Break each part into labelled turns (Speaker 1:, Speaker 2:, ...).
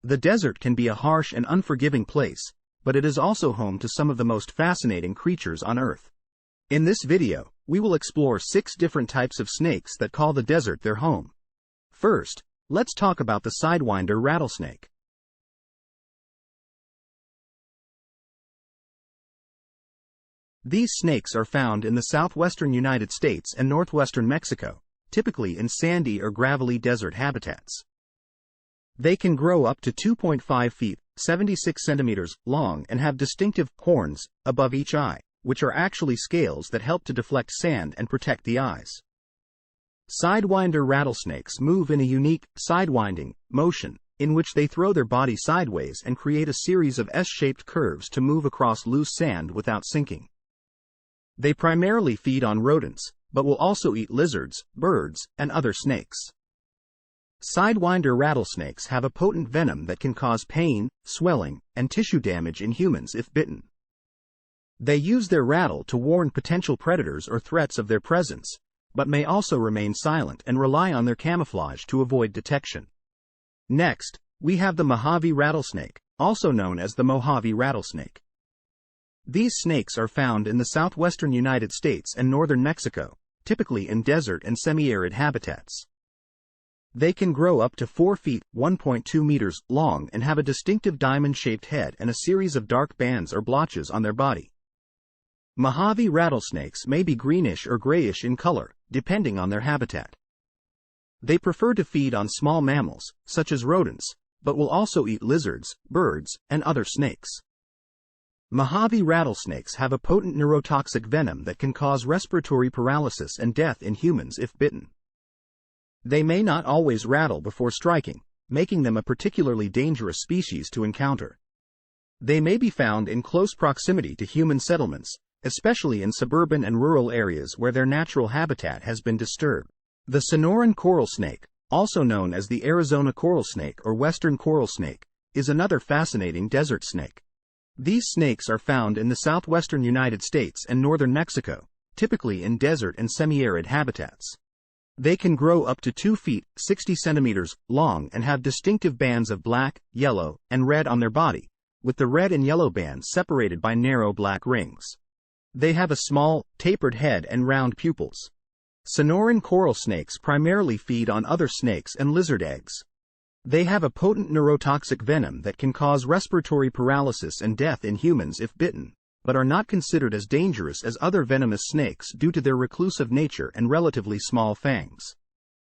Speaker 1: The desert can be a harsh and unforgiving place, but it is also home to some of the most fascinating creatures on Earth. In this video, we will explore 6 different types of snakes that call the desert their home. First, let's talk about the sidewinder rattlesnake. These snakes are found in the southwestern United States and northwestern Mexico, typically in sandy or gravelly desert habitats. They can grow up to 2.5 feet, 76 centimeters, long and have distinctive horns above each eye, which are actually scales that help to deflect sand and protect the eyes. Sidewinder rattlesnakes move in a unique, sidewinding motion, in which they throw their body sideways and create a series of S-shaped curves to move across loose sand without sinking. They primarily feed on rodents, but will also eat lizards, birds, and other snakes. Sidewinder rattlesnakes have a potent venom that can cause pain, swelling, and tissue damage in humans if bitten. They use their rattle to warn potential predators or threats of their presence, but may also remain silent and rely on their camouflage to avoid detection. Next, we have the mohave rattlesnake, also known as the mohave rattlesnake. These snakes are found in the southwestern United States and northern Mexico, typically in desert and semi-arid habitats. They can grow up to 4 feet, 1.2 meters, long and have a distinctive diamond-shaped head and a series of dark bands or blotches on their body. Mohave rattlesnakes may be greenish or grayish in color, depending on their habitat. They prefer to feed on small mammals, such as rodents, but will also eat lizards, birds, and other snakes. Mohave rattlesnakes have a potent neurotoxic venom that can cause respiratory paralysis and death in humans if bitten. They may not always rattle before striking, making them a particularly dangerous species to encounter. They may be found in close proximity to human settlements, especially in suburban and rural areas where their natural habitat has been disturbed. The sonoran coral snake, also known as the Arizona coral snake or western coral snake, is another fascinating desert snake. These snakes are found in the southwestern United States and northern Mexico, typically in desert and semi-arid habitats. They can grow up to 2 feet, 60 centimeters, long and have distinctive bands of black, yellow, and red on their body, with the red and yellow bands separated by narrow black rings. They have a small, tapered head and round pupils. Sonoran coral snakes primarily feed on other snakes and lizard eggs. They have a potent neurotoxic venom that can cause respiratory paralysis and death in humans if bitten, but are not considered as dangerous as other venomous snakes due to their reclusive nature and relatively small fangs.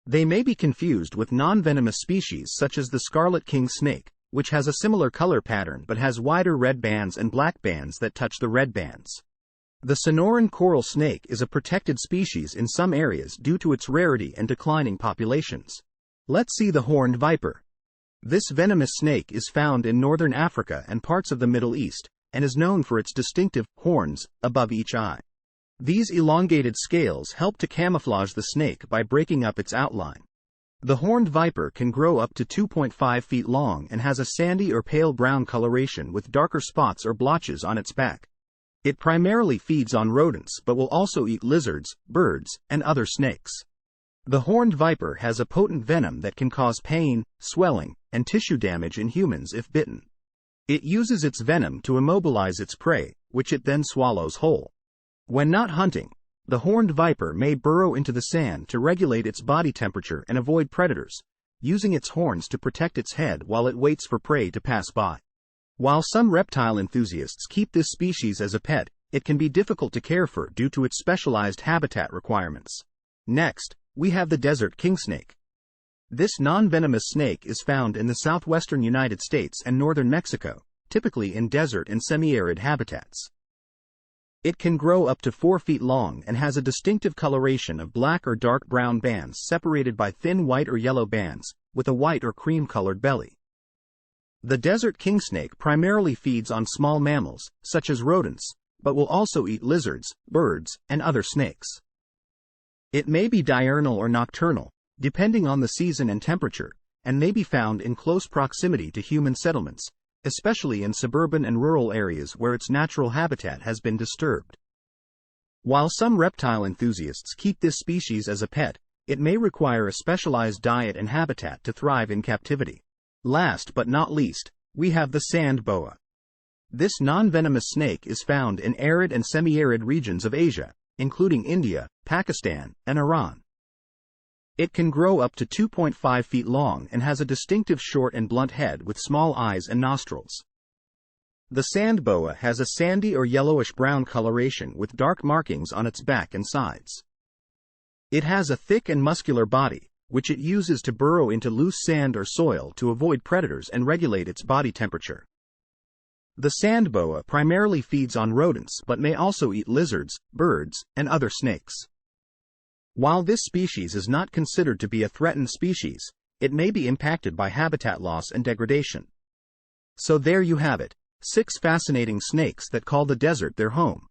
Speaker 1: They may be confused with non-venomous species such as the scarlet king snake, which has a similar color pattern but has wider red bands and black bands that touch the red bands. The sonoran coral snake is a protected species in some areas due to its rarity and declining populations. Let's see the horned viper. This venomous snake is found in northern Africa and parts of the Middle East, and is known for its distinctive horns above each eye. These elongated scales help to camouflage the snake by breaking up its outline. The horned viper can grow up to 2.5 feet long and has a sandy or pale brown coloration with darker spots or blotches on its back. It primarily feeds on rodents but will also eat lizards, birds, and other snakes. The horned viper has a potent venom that can cause pain, swelling, and tissue damage in humans if bitten. It uses its venom to immobilize its prey, which it then swallows whole. When not hunting, the horned viper may burrow into the sand to regulate its body temperature and avoid predators, using its horns to protect its head while it waits for prey to pass by. While some reptile enthusiasts keep this species as a pet, it can be difficult to care for due to its specialized habitat requirements. Next, we have the desert king snake. This non-venomous snake is found in the southwestern United States and northern Mexico, typically in desert and semi-arid habitats. It can grow up to 4 feet long and has a distinctive coloration of black or dark brown bands separated by thin white or yellow bands, with a white or cream-colored belly. The desert king snake primarily feeds on small mammals, such as rodents, but will also eat lizards, birds, and other snakes. It may be diurnal or nocturnal, depending on the season and temperature, and may be found in close proximity to human settlements, especially in suburban and rural areas where its natural habitat has been disturbed. While some reptile enthusiasts keep this species as a pet, it may require a specialized diet and habitat to thrive in captivity. Last but not least, we have the sand boa. This non-venomous snake is found in arid and semi-arid regions of Asia, including India, Pakistan, and Iran. It can grow up to 2.5 feet long and has a distinctive short and blunt head with small eyes and nostrils. The sand boa has a sandy or yellowish-brown coloration with dark markings on its back and sides. It has a thick and muscular body, which it uses to burrow into loose sand or soil to avoid predators and regulate its body temperature. The sand boa primarily feeds on rodents but may also eat lizards, birds, and other snakes. While this species is not considered to be a threatened species, it may be impacted by habitat loss and degradation. So there you have it, 6 fascinating snakes that call the desert their home.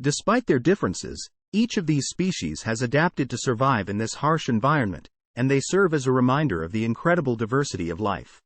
Speaker 1: Despite their differences, each of these species has adapted to survive in this harsh environment, and they serve as a reminder of the incredible diversity of life.